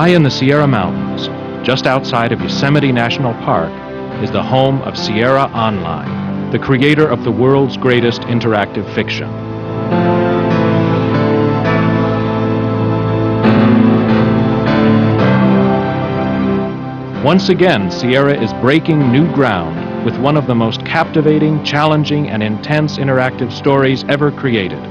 High in the Sierra Mountains, just outside of Yosemite National Park, is the home of Sierra Online, the creator of the world's greatest interactive fiction. Once again, Sierra is breaking new ground with one of the most captivating, challenging, and intense interactive stories ever created.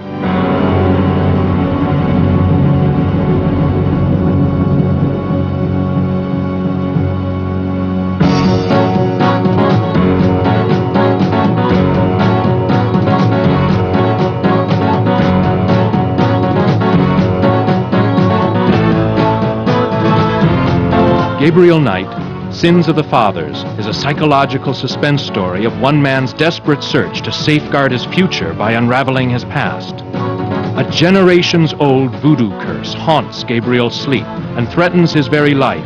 Gabriel Knight, Sins of the Fathers, is a psychological suspense story of one man's desperate search to safeguard his future by unraveling his past. A generations-old voodoo curse haunts Gabriel's sleep and threatens his very life.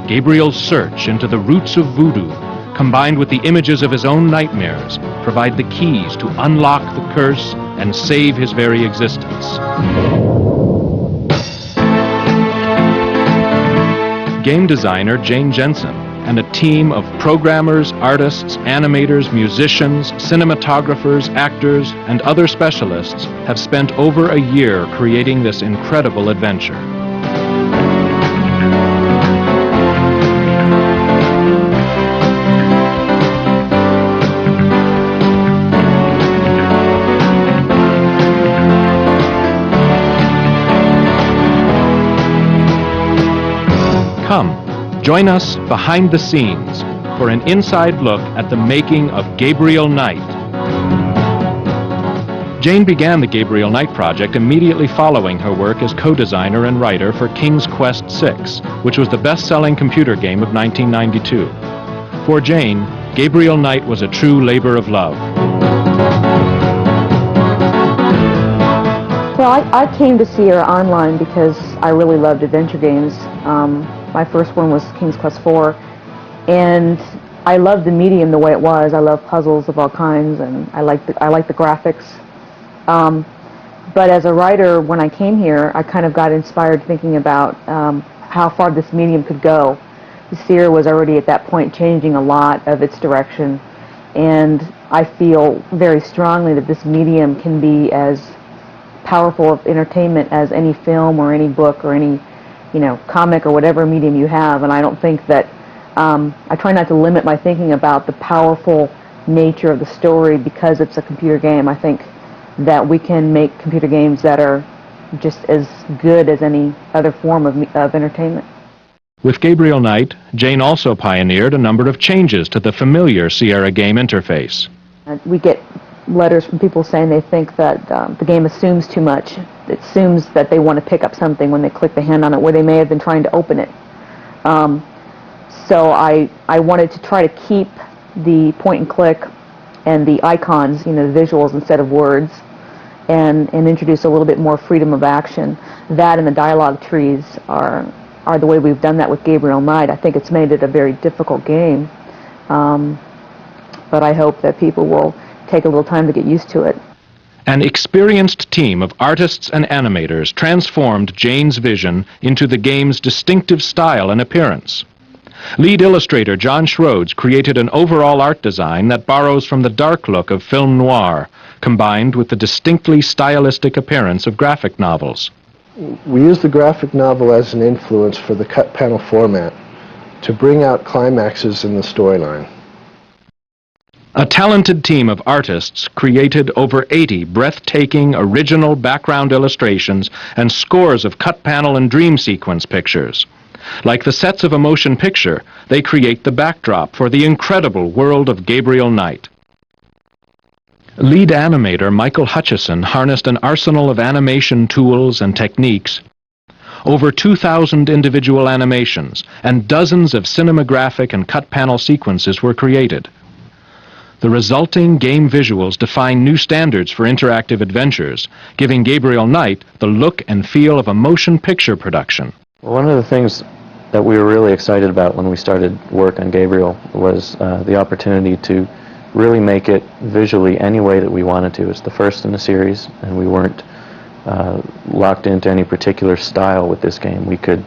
Gabriel's search into the roots of voodoo, combined with the images of his own nightmares, provide the keys to unlock the curse and save his very existence. Game designer Jensen and a team of programmers, artists, animators, musicians, cinematographers, actors, and other specialists have spent over a year creating this incredible adventure. Come, join us behind the scenes for an inside look at the making of Gabriel Knight. Jane began the Gabriel Knight project immediately following her work as co-designer and writer for King's Quest VI, which was the best-selling computer game of 1992. For Jane, Gabriel Knight was a true labor of love. Well, I came to Sierra Online because I really loved adventure games. My first one was King's Quest IV, and I loved the medium the way it was. I love puzzles of all kinds, and I like the graphics. But as a writer, when I came here, I kind of got inspired thinking about how far this medium could go. Sierra was already at that point changing a lot of its direction, and I feel very strongly that this medium can be as powerful of entertainment as any film or any book or any comic or whatever medium you have. And I don't think that, I try not to limit my thinking about the powerful nature of the story because it's a computer game. I think that we can make computer games that are just as good as any other form of entertainment. With Gabriel Knight, Jane also pioneered a number of changes to the familiar Sierra game interface. We get letters from people saying they think that the game assumes too much. It assumes that they want to pick up something when they click the hand on it where they may have been trying to open it. So I wanted to try to keep the point and click and the icons, the visuals instead of words, and introduce a little bit more freedom of action. That and the dialogue trees are the way we've done that with Gabriel Knight. I think it's made it a very difficult game, but I hope that people will take a little time to get used to it. An experienced team of artists and animators transformed Jane's vision into the game's distinctive style and appearance. Lead illustrator John Schroeds created an overall art design that borrows from the dark look of film noir, combined with the distinctly stylistic appearance of graphic novels. We use the graphic novel as an influence for the cut panel format to bring out climaxes in the storyline. A talented team of artists created over 80 breathtaking original background illustrations and scores of cut panel and dream sequence pictures. Like the sets of a motion picture, they create the backdrop for the incredible world of Gabriel Knight. Lead animator Michael Hutchison harnessed an arsenal of animation tools and techniques. Over 2,000 individual animations and dozens of cinematographic and cut panel sequences were created. The resulting game visuals define new standards for interactive adventures, giving Gabriel Knight the look and feel of a motion picture production. One of the things that we were really excited about when we started work on Gabriel was the opportunity to really make it visually any way that we wanted to. It's the first in the series, and we weren't locked into any particular style with this game. We could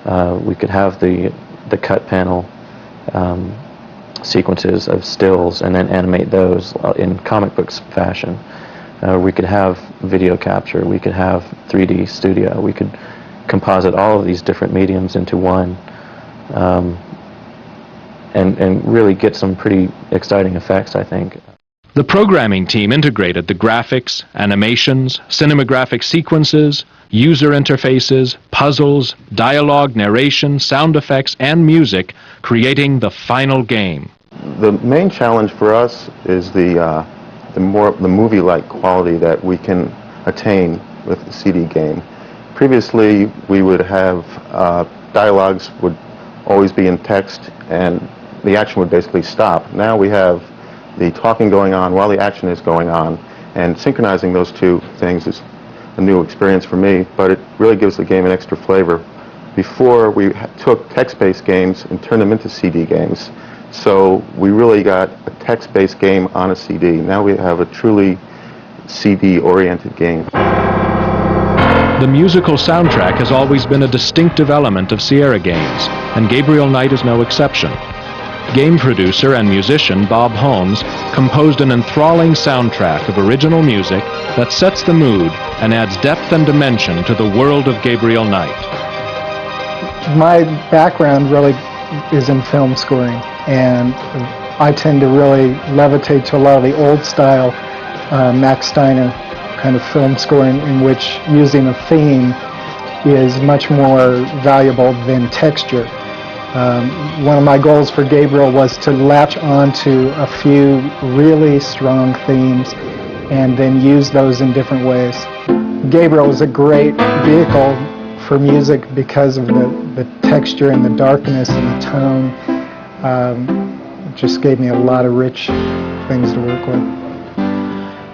We could have the cut panel sequences of stills and then animate those in comic books fashion. We could have video capture, we could have 3D studio, we could composite all of these different mediums into one, and really get some pretty exciting effects, I think. The programming team integrated the graphics, animations, cinematographic sequences, user interfaces, puzzles, dialogue, narration, sound effects, and music, creating the final game. The main challenge for us is the movie-like quality that we can attain with the CD game. Previously, we would have dialogues would always be in text, and the action would basically stop. Now we have the talking going on while the action is going on, and synchronizing those two things is a new experience for me, but it really gives the game an extra flavor. Before, we took text-based games and turned them into CD games, so we really got a text-based game on a CD. Now we have a truly CD-oriented game. The musical soundtrack has always been a distinctive element of Sierra games, and Gabriel Knight is no exception. Game producer and musician Bob Holmes composed an enthralling soundtrack of original music that sets the mood and adds depth and dimension to the world of Gabriel Knight. My background really is in film scoring, and I tend to really levitate to a lot of the old style Max Steiner kind of film scoring, in which using a theme is much more valuable than texture. One of my goals for Gabriel was to latch onto a few really strong themes and then use those in different ways. Gabriel is a great vehicle for music because of the texture and the darkness and the tone. It just gave me a lot of rich things to work with.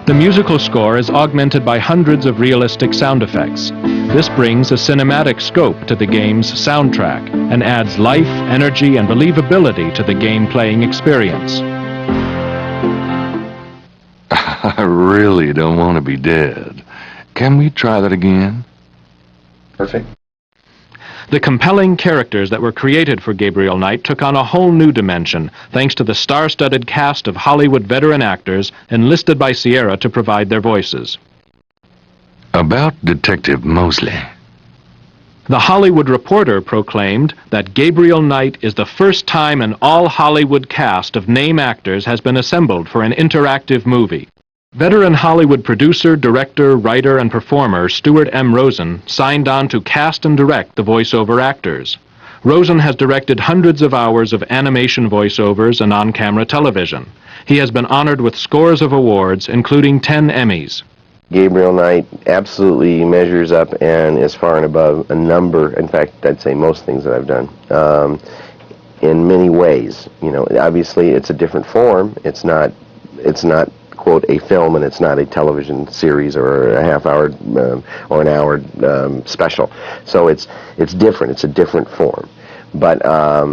The musical score is augmented by hundreds of realistic sound effects. This brings a cinematic scope to the game's soundtrack and adds life, energy, and believability to the game-playing experience. I really don't want to be dead. Can we try that again? Perfect. The compelling characters that were created for Gabriel Knight took on a whole new dimension, thanks to the star-studded cast of Hollywood veteran actors enlisted by Sierra to provide their voices. About Detective Mosely. The Hollywood Reporter proclaimed that Gabriel Knight is the first time an all-Hollywood cast of name actors has been assembled for an interactive movie. Veteran Hollywood producer, director, writer, and performer Stuart M. Rosen signed on to cast and direct the voiceover actors. Rosen has directed hundreds of hours of animation voiceovers and on-camera television. He has been honored with scores of awards, including 10 Emmys. Gabriel Knight absolutely measures up and is far and above a number, in fact, I'd say most things that I've done, in many ways. You know, obviously it's a different form. It's not quote, a film, and it's not a television series or a half-hour or an hour special. So it's different. It's a different form. But I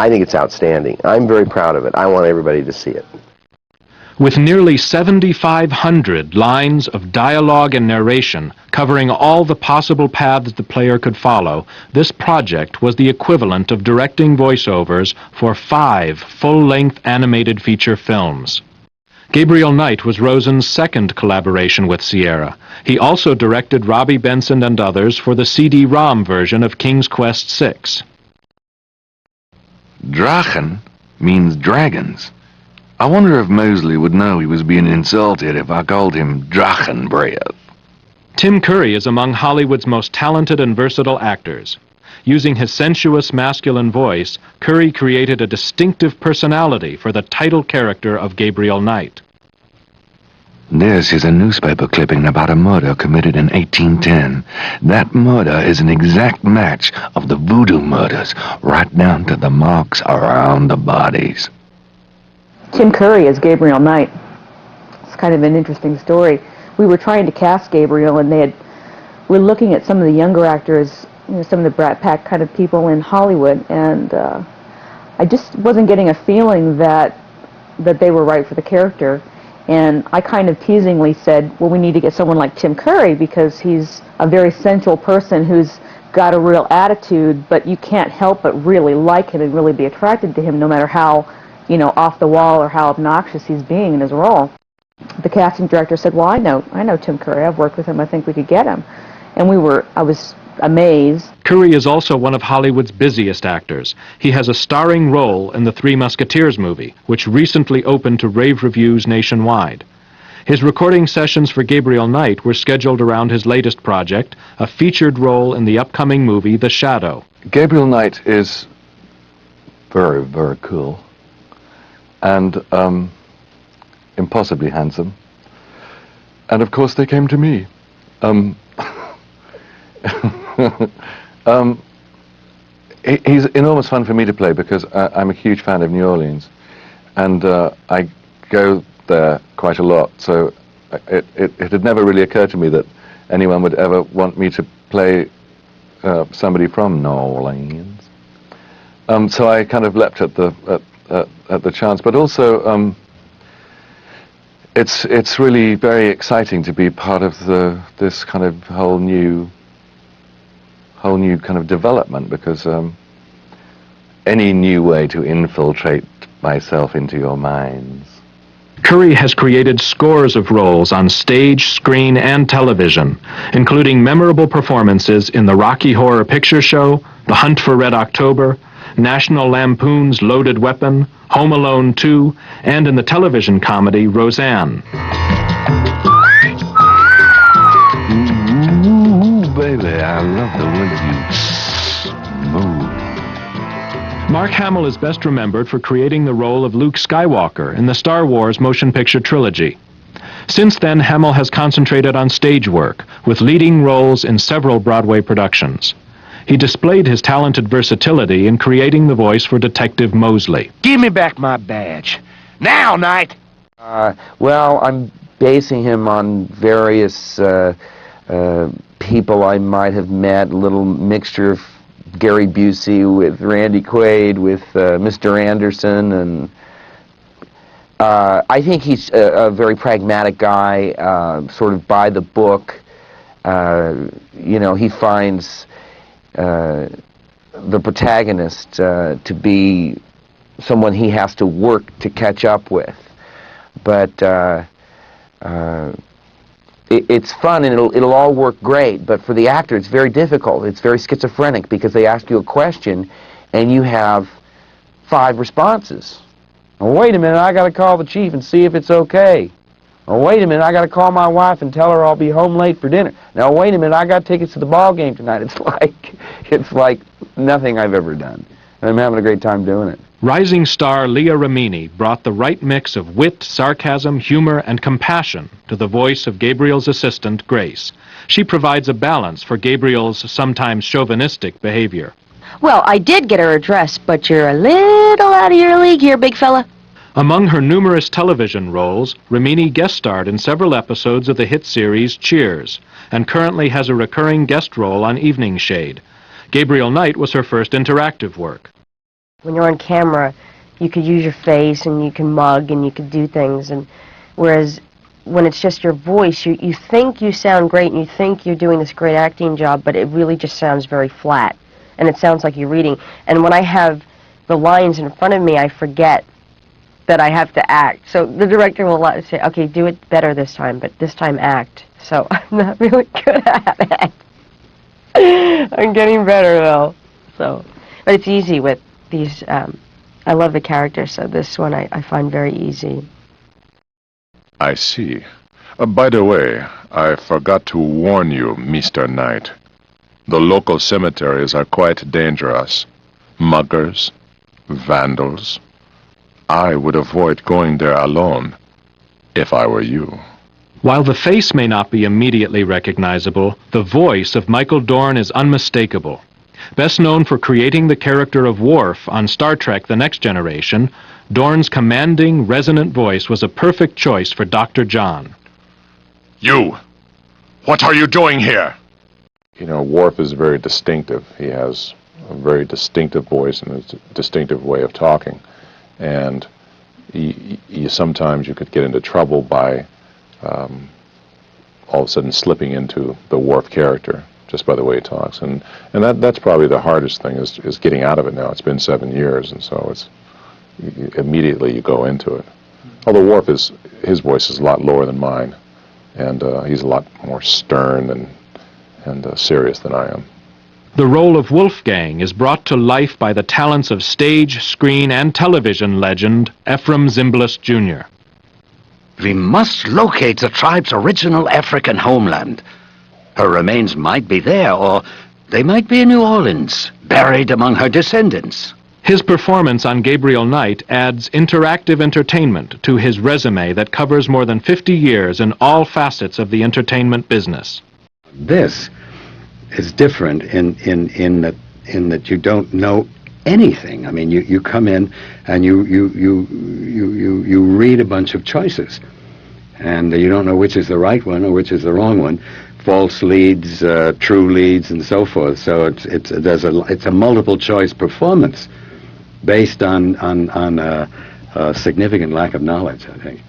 think it's outstanding. I'm very proud of it. I want everybody to see it. With nearly 7,500 lines of dialogue and narration covering all the possible paths the player could follow, this project was the equivalent of directing voiceovers for 5 full-length animated feature films. Gabriel Knight was Rosen's second collaboration with Sierra. He also directed Robbie Benson and others for the CD-ROM version of King's Quest VI. Drachen means dragons. I wonder if Mosely would know he was being insulted if I called him Drachen Breath. Tim Curry is among Hollywood's most talented and versatile actors. Using his sensuous masculine voice, Curry created a distinctive personality for the title character of Gabriel Knight. This is a newspaper clipping about a murder committed in 1810. That murder is an exact match of the voodoo murders, right down to the marks around the bodies. Tim Curry as Gabriel Knight. It's kind of an interesting story. We were trying to cast Gabriel, and we're looking at some of the younger actors, you know, some of the Brat Pack kind of people in Hollywood, and I just wasn't getting a feeling that they were right for the character. And I kind of teasingly said, well, we need to get someone like Tim Curry, because he's a very sensual person who's got a real attitude, but you can't help but really like him and really be attracted to him, no matter how, you know, off the wall or how obnoxious he's being in his role. The casting director said, "Well, I know Tim Curry. I've worked with him. I think we could get him." And I was amazed. Curry is also one of Hollywood's busiest actors. He has a starring role in the Three Musketeers movie, which recently opened to rave reviews nationwide. His recording sessions for Gabriel Knight were scheduled around his latest project, a featured role in the upcoming movie The Shadow. Gabriel Knight is very, very cool and impossibly handsome. And of course they came to me. He's enormous fun for me to play because I'm a huge fan of New Orleans, and I go there quite a lot, so it had never really occurred to me that anyone would ever want me to play somebody from New Orleans. So I kind of leapt at the chance, but also it's really very exciting to be part of this kind of whole new kind of development, because any new way to infiltrate myself into your minds. Curry has created scores of roles on stage, screen, and television, including memorable performances in the Rocky Horror Picture Show, The Hunt for Red October, National Lampoon's Loaded Weapon, Home Alone 2, and in the television comedy Roseanne. Ooh, baby, I love the way you move. Mark Hamill is best remembered for creating the role of Luke Skywalker in the Star Wars motion picture trilogy. Since then, Hamill has concentrated on stage work, with leading roles in several Broadway productions. He displayed his talented versatility in creating the voice for Detective Mosely. Give me back my badge. Now, Knight! Well, I'm basing him on various people I might have met, a little mixture of Gary Busey with Randy Quaid, with Mr. Anderson, and I think he's a very pragmatic guy, sort of by the book. You know, he finds the protagonist to be someone he has to work to catch up with. But it's fun, and it'll all work great, but for the actor it's very difficult. It's very schizophrenic, because they ask you a question and you have 5 responses. Oh, wait a minute, I gotta call the chief and see if it's okay. Oh, wait a minute, I gotta call my wife and tell her I'll be home late for dinner. Now, wait a minute, I got tickets to the ball game tonight. It's like nothing I've ever done, and I'm having a great time doing it. Rising star Leah Remini brought the right mix of wit, sarcasm, humor, and compassion to the voice of Gabriel's assistant, Grace. She provides a balance for Gabriel's sometimes chauvinistic behavior. Well, I did get her address, but you're a little out of your league here, big fella. Among her numerous television roles, Remini guest starred in several episodes of the hit series Cheers, and currently has a recurring guest role on Evening Shade. Gabriel Knight was her first interactive work. When you're on camera, you could use your face and you can mug and you could do things, and whereas when it's just your voice, you think you sound great and you think you're doing this great acting job, but it really just sounds very flat, and it sounds like you're reading. And when I have the lines in front of me, I forget that I have to act. So the director will say, okay, do it better this time, but this time act. So I'm not really good at it. I'm getting better though. So, but it's easy with these, I love the character, so this one I find very easy. I see. By the way, I forgot to warn you, Mr. Knight. The local cemeteries are quite dangerous. Muggers, vandals. I would avoid going there alone, if I were you. While the face may not be immediately recognizable, the voice of Michael Dorn is unmistakable. Best known for creating the character of Worf on Star Trek The Next Generation, Dorn's commanding, resonant voice was a perfect choice for Dr. John. You! What are you doing here? You know, Worf is very distinctive. He has a very distinctive voice and a distinctive way of talking. And sometimes you could get into trouble by all of a sudden slipping into the Worf character. just by the way he talks. And that's probably the hardest thing is getting out of it now. It's been 7 years, and so immediately you go into it. Although Worf his voice is a lot lower than mine, and he's a lot more stern and serious than I am. The role of Wolfgang is brought to life by the talents of stage, screen, and television legend Efrem Zimbalist Jr. We must locate the tribe's original African homeland. Her remains might be there, or they might be in New Orleans, buried among her descendants. His performance on Gabriel Knight adds interactive entertainment to his resume that covers more than 50 years in all facets of the entertainment business. This is different in that you don't know anything. I mean, you come in and you read a bunch of choices, and you don't know which is the right one or which is the wrong one. False leads, true leads, and so forth. So it's a multiple choice performance based on a significant lack of knowledge, I think.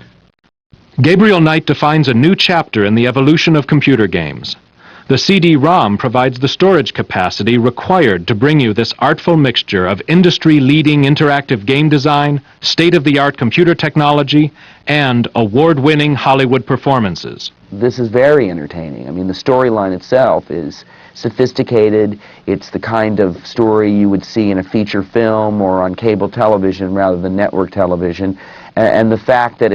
Gabriel Knight defines a new chapter in the evolution of computer games. The CD-ROM provides the storage capacity required to bring you this artful mixture of industry-leading interactive game design, state-of-the-art computer technology, and award-winning Hollywood performances. This is very entertaining. I mean, the storyline itself is sophisticated. It's the kind of story you would see in a feature film or on cable television rather than network television. And the fact that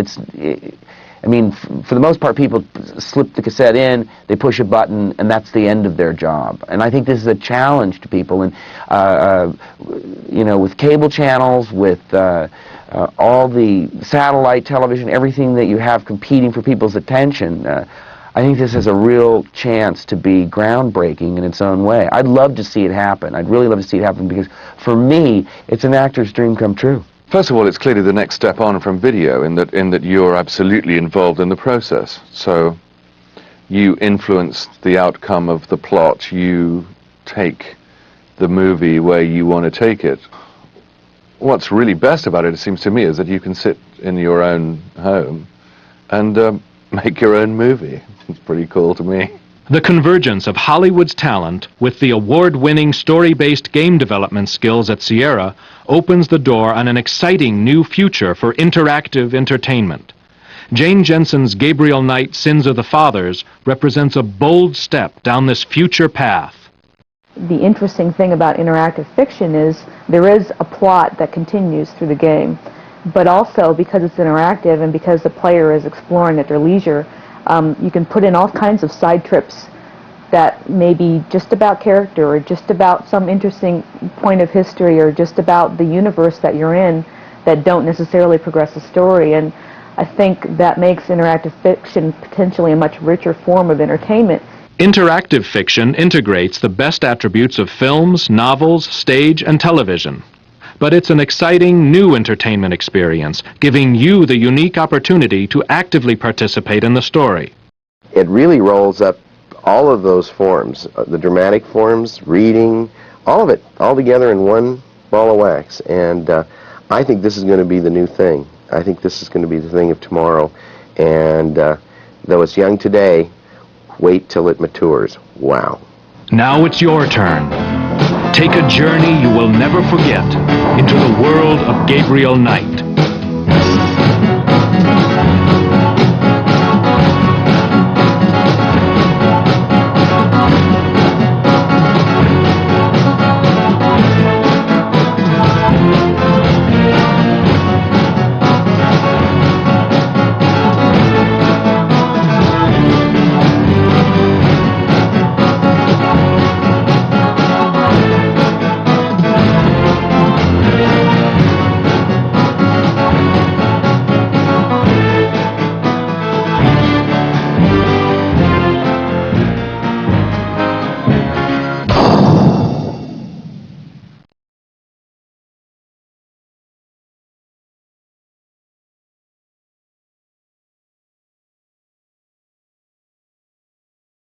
I mean, for the most part, people slip the cassette in, they push a button, and that's the end of their job. And I think this is a challenge to people. And, you know, with cable channels, with all the satellite television, everything that you have competing for people's attention, I think this has a real chance to be groundbreaking in its own way. I'd love to see it happen. I'd really love to see it happen because, for me, it's an actor's dream come true. First of all, it's clearly the next step on from video in that you're absolutely involved in the process. So you influence the outcome of the plot. You take the movie where you want to take it. What's really best about it seems to me, is that you can sit in your own home and make your own movie. It's pretty cool to me. The convergence of Hollywood's talent with the award-winning story-based game development skills at Sierra opens the door on an exciting new future for interactive entertainment. Jane Jensen's Gabriel Knight, Sins of the Fathers represents a bold step down this future path. The interesting thing about interactive fiction is there is a plot that continues through the game, but also because it's interactive and because the player is exploring at their leisure, you can put in all kinds of side trips that may be just about character or just about some interesting point of history or just about the universe that you're in that don't necessarily progress the story. And I think that makes interactive fiction potentially a much richer form of entertainment. Interactive fiction integrates the best attributes of films, novels, stage, and television. But it's an exciting new entertainment experience, giving you the unique opportunity to actively participate in the story. It really rolls up all of those forms, the dramatic forms, reading, all of it, all together in one ball of wax. And I think this is going to be the new thing. I think this is going to be the thing of tomorrow. And though it's young today, wait till it matures. Wow. Now it's your turn. Take a journey you will never forget into the world of Gabriel Knight.